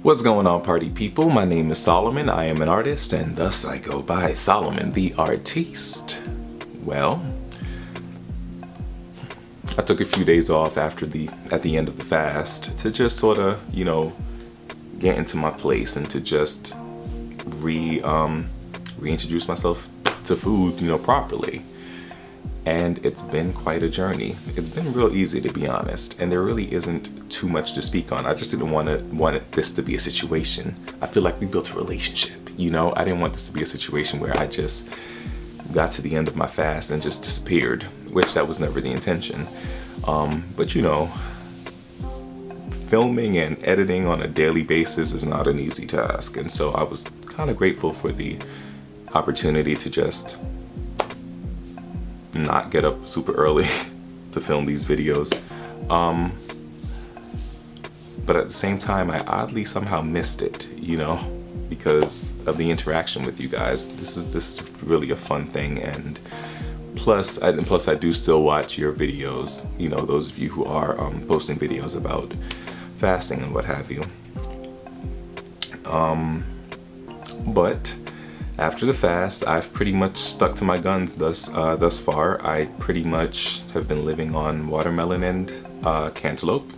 What's going on, party people? My name is Solomon. I am an artist, and thus I go by Solomon the Artiste. Well, I took a few days off at the end of the fast to just sort of, get into my place and to just reintroduce myself to food, properly. And it's been quite a journey. It's been real easy, to be honest, and there really isn't too much to speak on. I just didn't want this to be a situation. I feel like we built a relationship, I didn't want this to be a situation where I just got to the end of my fast and just disappeared, which that was never the intention. But filming and editing on a daily basis is not an easy task, and so I was kind of grateful for the opportunity to just not get up super early to film these videos, but at the same time I oddly somehow missed it, because of the interaction with you guys. This is really a fun thing, and plus I do still watch your videos, those of you who are posting videos about fasting and what have you. But after the fast, I've pretty much stuck to my guns thus far. I pretty much have been living on watermelon and cantaloupe.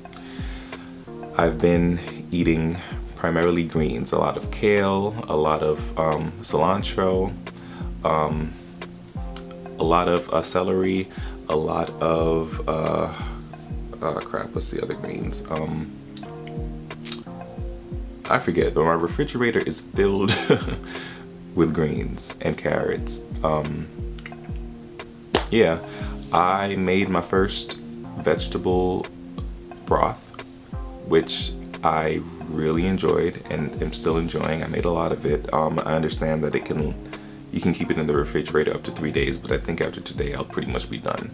I've been eating primarily greens, a lot of kale, a lot of cilantro, a lot of celery, a lot of what's the other greens? I forget, but my refrigerator is filled with greens and carrots. Yeah, I made my first vegetable broth, which I really enjoyed and am still enjoying. I made a lot of it. I understand that you can keep it in the refrigerator up to 3 days, but I think after today I'll pretty much be done,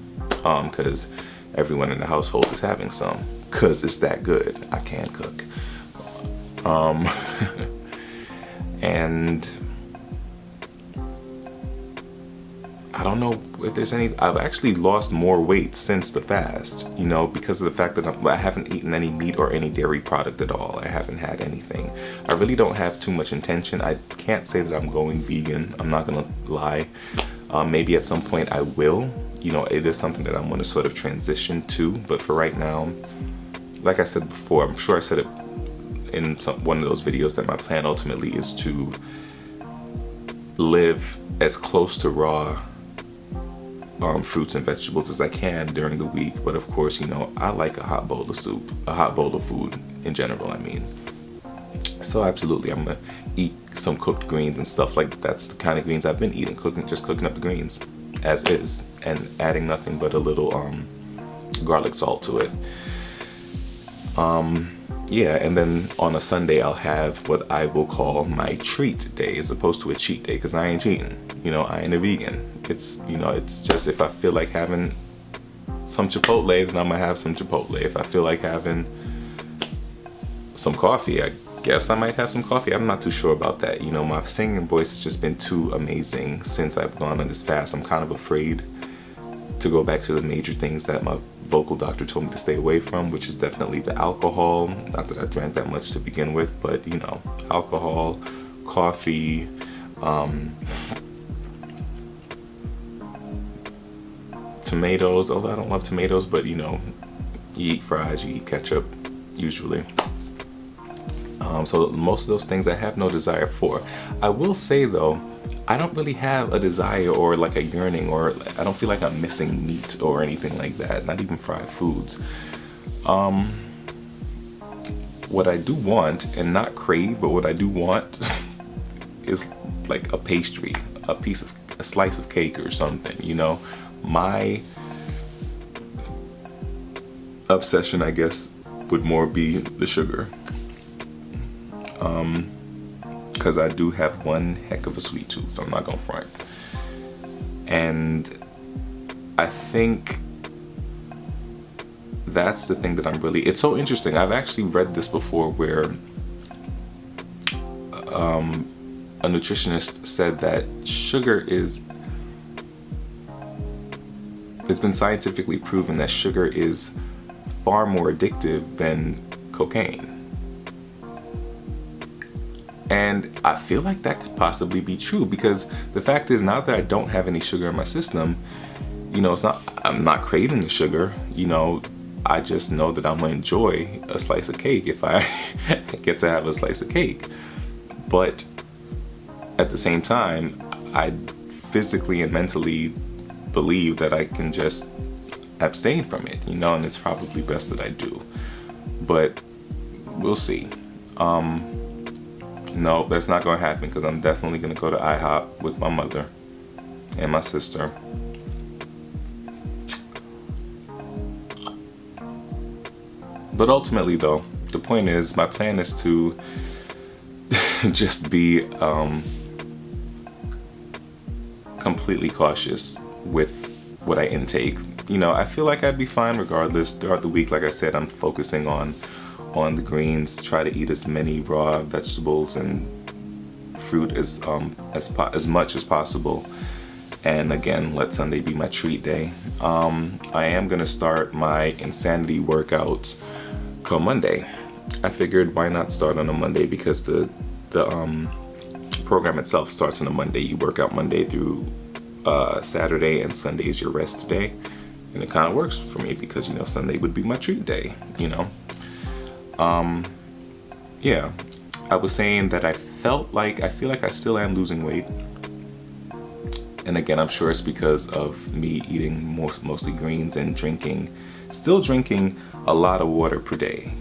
because everyone in the household is having some, because it's that good. I can cook. And I don't know if there's I've actually lost more weight since the fast, because of the fact that I haven't eaten any meat or any dairy product at all. I haven't had anything. I really don't have too much intention. I can't say that I'm going vegan. I'm not gonna lie. Maybe at some point I will. It is something that I'm gonna sort of transition to, but for right now, like I said before, I'm sure I said it in one of those videos, that my plan ultimately is to live as close to raw fruits and vegetables as I can during the week. But of course, I like a hot bowl of soup, a hot bowl of food in general, I mean. So absolutely, I'm gonna eat some cooked greens and stuff like that. That's the kind of greens I've been eating, just cooking up the greens as is and adding nothing but a little garlic salt to it. Yeah, and then on a Sunday I'll have what I will call my treat day as opposed to a cheat day, because I ain't cheating. I ain't a vegan. It's just, if I feel like having some Chipotle, then I'm gonna have some Chipotle. If I feel like having some coffee, I guess I might have some coffee. I'm not too sure about that. My singing voice has just been too amazing since I've gone on this fast. I'm kind of afraid to go back to the major things that my vocal doctor told me to stay away from, which is definitely the alcohol. Not that I drank that much to begin with, but alcohol, coffee, tomatoes, although I don't love tomatoes, but you eat fries, you eat ketchup, usually. So most of those things I have no desire for. I will say though, I don't really have a desire or like a yearning, or I don't feel like I'm missing meat or anything like that, not even fried foods. What I do want, and not crave, but what I do want is like a pastry, a slice of cake or something, My obsession, I guess, would more be the sugar. Because I do have one heck of a sweet tooth, I'm not gonna front. And I think that's the thing that it's so interesting. I've actually read this before where a nutritionist said that sugar is It's been scientifically proven that sugar is far more addictive than cocaine. And I feel like that could possibly be true, because the fact is, now that I don't have any sugar in my system, I'm not craving the sugar, I just know that I'm gonna enjoy a slice of cake if I get to have a slice of cake. But at the same time, I physically and mentally believe that I can just abstain from it, and it's probably best that I do. But we'll see. No, that's not gonna happen, because I'm definitely gonna go to IHOP with my mother and my sister. But ultimately, though, the point is, my plan is to just be completely cautious with what I intake. I feel like I'd be fine regardless. Throughout the week, like I said, I'm focusing on the greens, try to eat as many raw vegetables and fruit as much as possible. And again, let Sunday be my treat day. I am gonna start my insanity workouts come Monday. I figured, why not start on a Monday, because the program itself starts on a Monday. You work out Monday through Saturday, and Sunday is your rest day. And it kind of works for me, because Sunday would be my treat day. Yeah, I was saying that I feel like I still am losing weight. And again, I'm sure it's because of me eating mostly greens and still drinking a lot of water per day.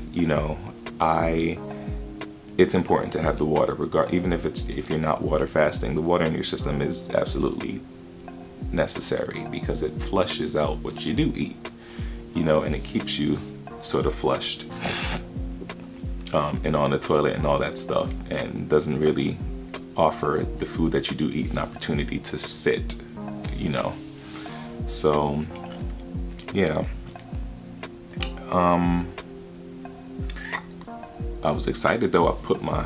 It's important to have the water, even if you're not water fasting. The water in your system is absolutely necessary, because it flushes out what you do eat, and it keeps you sort of flushed and on the toilet and all that stuff, and doesn't really offer the food that you do eat an opportunity to sit, So, yeah. I was excited though. I put my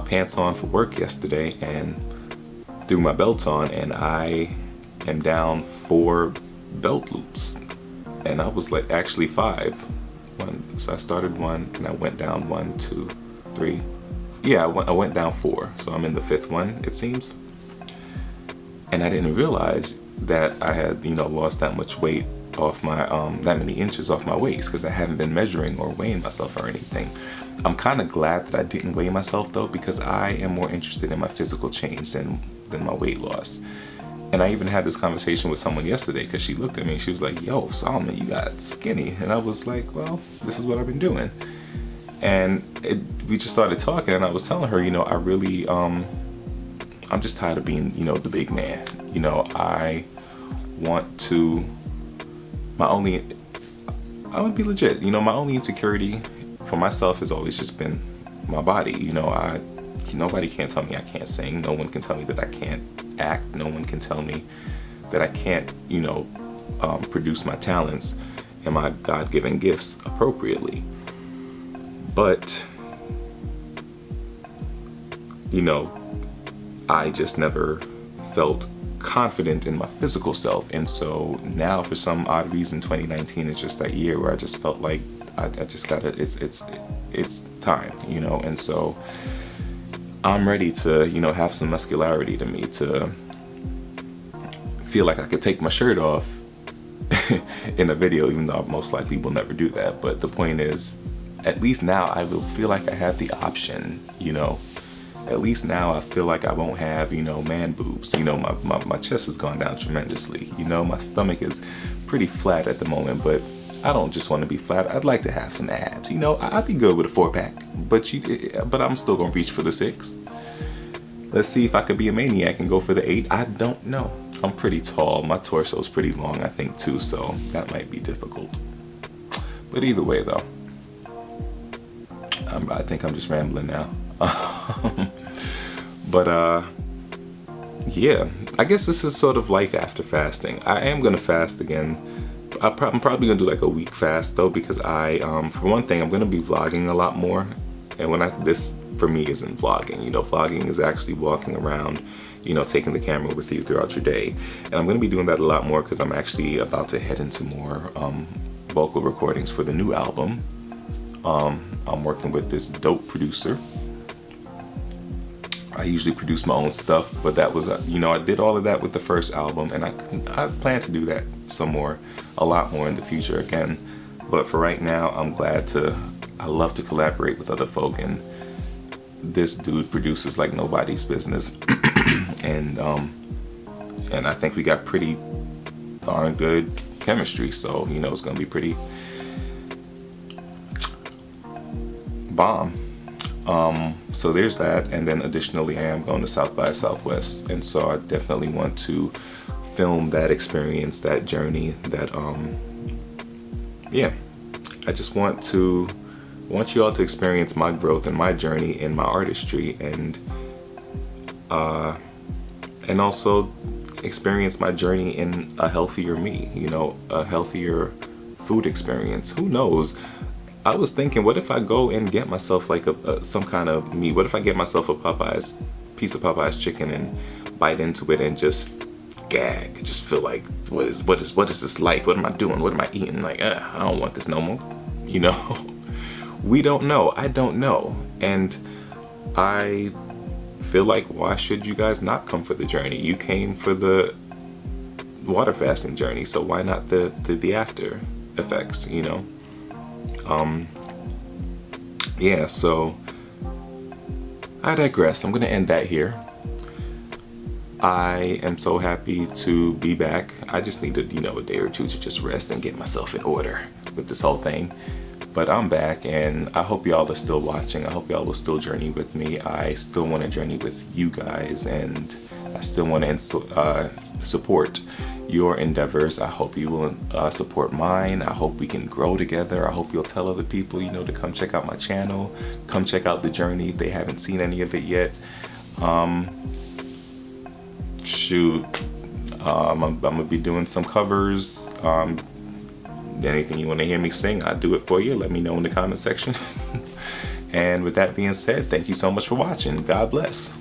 pants on for work yesterday and threw my belt on, and I am down 4 belt loops, and I was like actually 5. So I started 1 and I went down 1, 2, 3. Yeah, I went down 4, so I'm in the 5th one, it seems. And I didn't realize that I had lost that much weight off my that many inches off my waist, because I haven't been measuring or weighing myself or anything. I'm kind of glad that I didn't weigh myself though, because I am more interested in my physical change than my weight loss. And I even had this conversation with someone yesterday, because she looked at me and she was like, "Yo, Solomon, you got skinny." And I was like, "Well, this is what I've been doing." And we just started talking, and I was telling her, I really I'm just tired of being the big man. I want to I'm gonna be legit. My only insecurity for myself has always just been my body. Nobody can tell me I can't sing. No one can tell me that I can't act. No one can tell me that I can't, produce my talents and my God-given gifts appropriately. But, I just never felt confident in my physical self. And so now, for some odd reason, 2019 is just that year where I just felt like I just gotta, it's time, and so I'm ready to, have some muscularity to me, to feel like I could take my shirt off in a video, even though I most likely will never do that. But the point is, at least now I will feel like I have the option, At least now I feel like I won't have, man boobs. My chest has gone down tremendously. My stomach is pretty flat at the moment, but I don't just want to be flat. I'd like to have some abs. I'd be good with a 4-pack, but I'm still gonna reach for the 6. Let's see if I could be a maniac and go for the 8. I don't know. I'm pretty tall. My torso is pretty long, I think, too, so that might be difficult. But either way, though, I think I'm just rambling now. But yeah, I guess this is sort of life after fasting. I am gonna fast again. I'm probably gonna do like a week fast though, because for one thing, I'm gonna be vlogging a lot more. And this for me isn't vlogging. Vlogging is actually walking around, taking the camera with you throughout your day. And I'm gonna be doing that a lot more, because I'm actually about to head into more vocal recordings for the new album. I'm working with this dope producer, I usually produce my own stuff, but that was, you know, I did all of that with the first album, and I plan to do that some more, a lot more in the future again. But for right now, I love to collaborate with other folk, and this dude produces like nobody's business. and I think we got pretty darn good chemistry, so you know it's gonna be pretty bomb. So there's that, and then additionally I am going to South by Southwest, and so I definitely want to film that experience, that journey, that yeah, I just want you all to experience my growth and my journey in my artistry, and also experience my journey in a healthier me, you know, a healthier food experience. Who knows? I was thinking, what if I go and get myself like some kind of meat? What if I get myself a piece of Popeye's chicken and bite into it and just gag, just feel like, what is this like? What am I doing? What am I eating? Like, I don't want this no more. You know, we don't know. I don't know, and I feel like, why should you guys not come for the journey? You came for the water fasting journey, so why not the after effects? You know. Yeah, so I digress. I'm gonna end that here. I am so happy to be back. I just needed, you know, a day or two to just rest and get myself in order with this whole thing. But I'm back, and I hope y'all are still watching. I hope y'all will still journey with me. I still want to journey with you guys, and I still want to support your endeavors. I hope you will support mine. I hope we can grow together. I hope you'll tell other people, you know, to come check out my channel, come check out the journey if they haven't seen any of it yet. Shoot, I'm gonna be doing some covers. Anything you want to hear me sing, I'll do it for you. Let me know in the comment section. And with that being said, thank you so much for watching. God bless.